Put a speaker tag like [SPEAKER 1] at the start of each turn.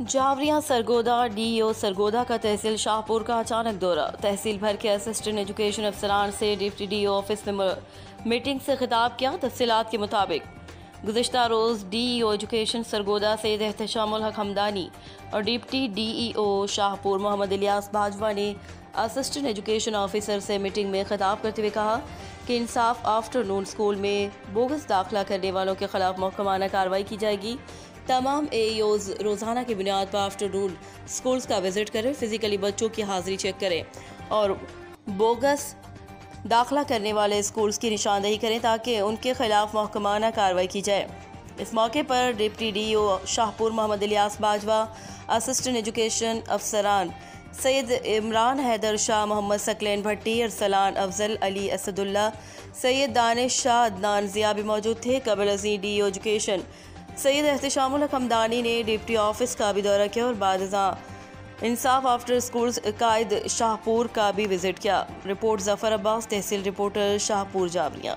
[SPEAKER 1] Javeria Sargodha DEO Sargodha का तहसील शाहपुर का अचानक दौरा। तहसील भर के असिस्टेंट एजुकेशन अफसरान से डिप्टी डीईओ ऑफिस में मीटिंग से खिताब किया। तफसीलात के मुताबिक गुज़िश्ता रोज़ डीईओ एजुकेशन सरगोदा सैयद एहतशामुल हक हमदानी और डिप्टी डीईओ शाहपुर मोहम्मद इलियास बाजवा ने असिस्टेंट एजुकेशन ऑफिसर से मीटिंग में खिताब करते हुए कहा कि इंसाफ आफ्टरनून स्कूल में बोगस दाखिला करने वालों के खिलाफ महकमाना कार्रवाई की जाएगी। तमाम एईओज रोज़ाना की बुनियाद पर आफ्टरनून स्कूल्स का विजिट करें, फिजिकली बच्चों की हाजिरी चेक करें और बोगस दाखिला करने वाले स्कूल्स की निशानदेही करें ताकि उनके खिलाफ महकमाना कार्रवाई की जाए। इस मौके पर deputy DEO Shahpur Mohammad Ilyas Bajwa, assistant education अफसरान सैयद इमरान हैदर शाह, मोहम्मद सकलैन भट्टी, अरसलान अफजल, अली असदुल्ला, सैयद दानिश शाह, अदनान ज़िया भी मौजूद थे। कबल अज़ीं डीईओ एजुकेशन सैयद एहतशामुल हक हमदानी ने डिप्टी ऑफिस का भी दौरा किया और बाद इंसाफ आफ्टर स्कूल्स कायद शाहपुर का भी विजिट किया। रिपोर्ट जफर अब्बास, तहसील रिपोर्टर शाहपुर जावरिया।